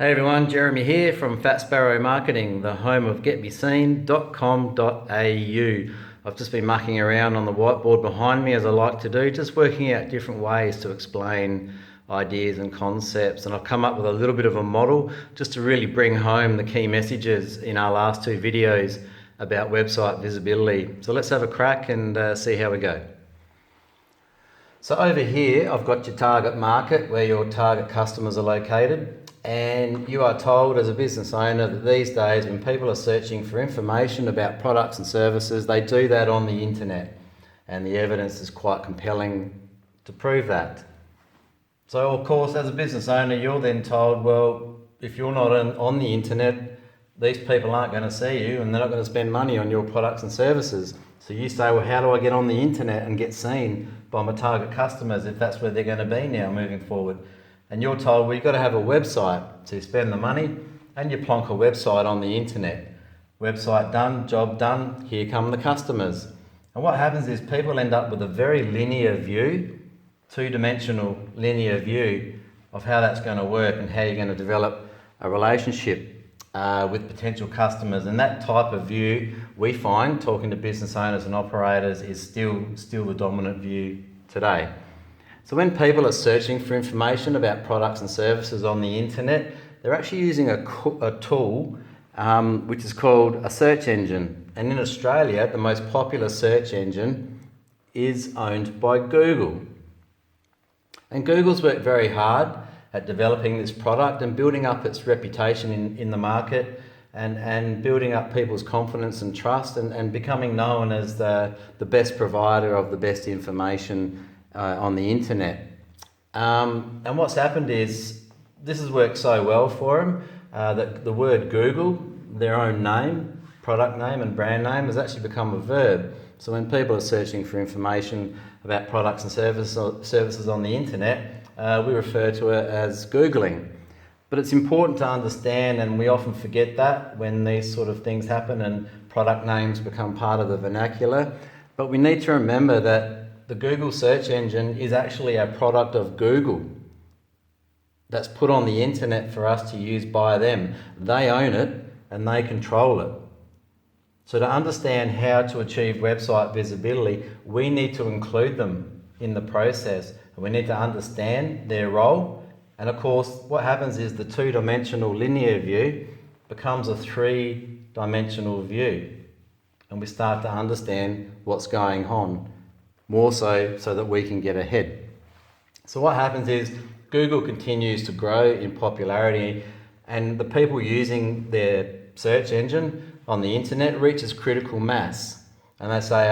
Hey everyone, Jeremy here from Fat Sparrow Marketing, the home of getmeseen.com.au. I've just been mucking around on the whiteboard behind me as I like to do, just working out different ways to explain ideas and concepts, and I've come up with a little bit of a model just to really bring home the key messages in our last two videos about website visibility. So let's have a crack and see how we go. So over here I've got your target market, where your target customers are located. And you are told as a business owner that these days when people are searching for information about products and services, they do that on the internet, and the evidence is quite compelling to prove that. So of course, as a business owner, you're then told, well, if you're not on the internet, these people aren't going to see you and they're not going to spend money on your products and services. So you say, well, how do I get on the internet and get seen by my target customers if that's where they're going to be now moving forward? And you're told, well, you've got to have a website. So you spend the money and you plonk a website on the internet. Website done, job done, here come the customers. And what happens is people end up with a very linear view, two-dimensional linear view of how that's going to work and how you're going to develop a relationship with potential customers. And that type of view, we find, talking to business owners and operators, is still the dominant view today. So when people are searching for information about products and services on the internet, they're actually using a tool which is called a search engine. And in Australia, the most popular search engine is owned by Google. And Google's worked very hard at developing this product and building up its reputation in the market and building up people's confidence and trust and becoming known as the best provider of the best information on the internet. And what's happened is this has worked so well for them that the word Google, their own name, product name and brand name, has actually become a verb. So when people are searching for information about products and services on the internet, we refer to it as Googling. But it's important to understand, and we often forget that when these sort of things happen and product names become part of the vernacular. But we need to remember that the Google search engine is actually a product of Google that's put on the internet for us to use by them. They own it and they control it. So to understand how to achieve website visibility, we need to include them in the process. We need to understand their role. And of course, what happens is the two-dimensional linear view becomes a three-dimensional view. And we start to understand what's going on, more so that we can get ahead. So what happens is Google continues to grow in popularity, and the people using their search engine on the internet reaches critical mass. And they say,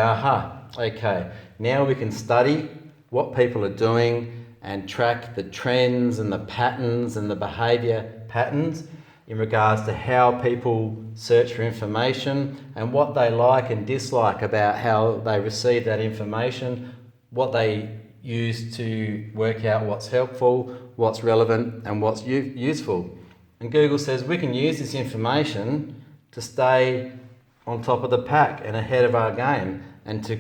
okay, now we can study what people are doing and track the trends and the patterns and the behaviour patterns in regards to how people search for information and what they like and dislike about how they receive that information, what they use to work out what's helpful, what's relevant and what's useful. And Google says we can use this information to stay on top of the pack and ahead of our game and to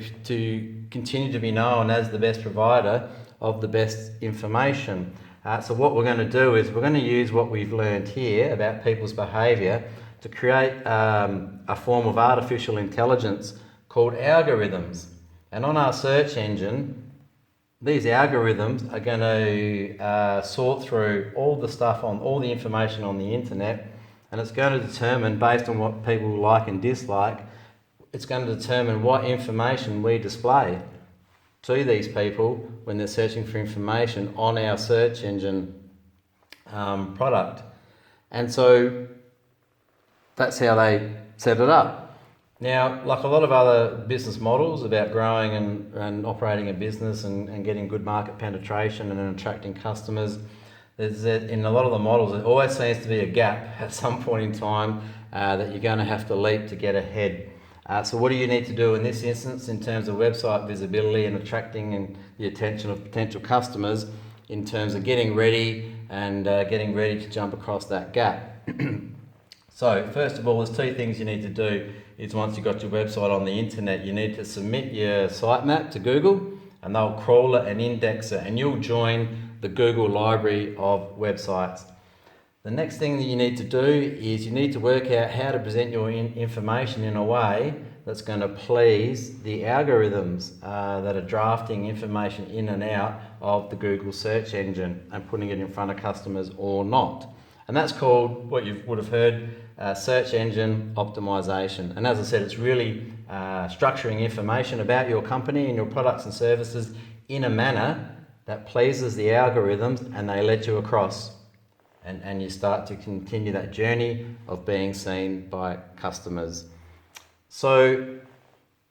continue to be known as the best provider of the best information. So what we're going to do is we're going to use what we've learned here about people's behaviour to create a form of artificial intelligence called algorithms. And on our search engine, these algorithms are going to sort through all the stuff on all the information on the internet, and it's going to determine, based on what people like and dislike, it's going to determine what information we display to these people when they're searching for information on our search engine product. And so that's how they set it up. Now, like a lot of other business models about growing and operating a business and getting good market penetration and attracting customers, in a lot of the models, there always seems to be a gap at some point in time that you're going to have to leap to get ahead. So what do you need to do in this instance in terms of website visibility and attracting the attention of potential customers in terms of getting ready and getting ready to jump across that gap? So first of all, there's two things you need to do. Is once you've got your website on the internet, you need to submit your sitemap to Google and they'll crawl it and index it, and you'll join the Google library of websites. The next thing that you need to do is you need to work out how to present your information in a way that's going to please the algorithms that are drafting information in and out of the Google search engine and putting it in front of customers or not. And that's called, what you would have heard, search engine optimization. And as I said, it's really structuring information about your company and your products and services in a manner that pleases the algorithms and they let you across. And you start to continue that journey of being seen by customers. So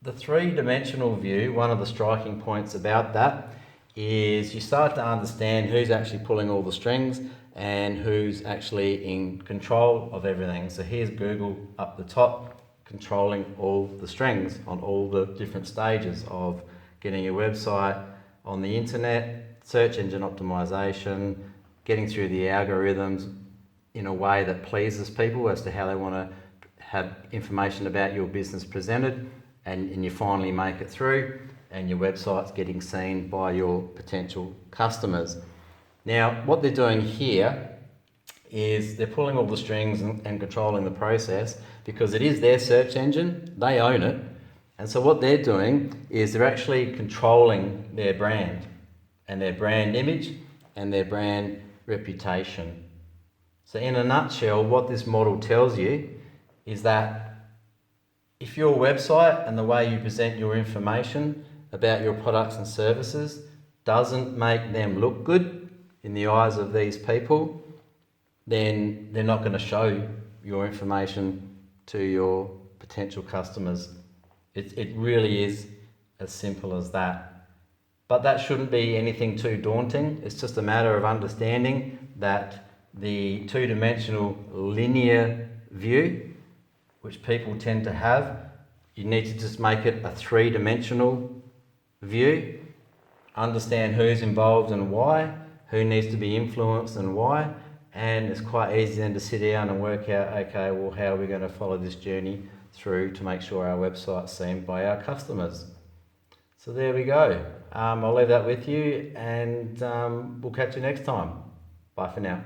the three-dimensional view, one of the striking points about that is you start to understand who's actually pulling all the strings and who's actually in control of everything. So here's Google up the top, controlling all the strings on all the different stages of getting your website on the internet, search engine optimization, getting through the algorithms in a way that pleases people as to how they want to have information about your business presented, and you finally make it through and your website's getting seen by your potential customers. Now, what they're doing here is they're pulling all the strings and controlling the process because it is their search engine, they own it, and so what they're doing is they're actually controlling their brand and their brand image and their brand reputation. So in a nutshell, what this model tells you is that if your website and the way you present your information about your products and services doesn't make them look good in the eyes of these people, then they're not going to show your information to your potential customers. It really is as simple as that. But that shouldn't be anything too daunting. It's just a matter of understanding that the two-dimensional linear view, which people tend to have, you need to just make it a three-dimensional view, understand who's involved and why, who needs to be influenced and why, and it's quite easy then to sit down and work out, okay, well, how are we going to follow this journey through to make sure our website's seen by our customers. So there we go. I'll leave that with you, and we'll catch you next time. Bye for now.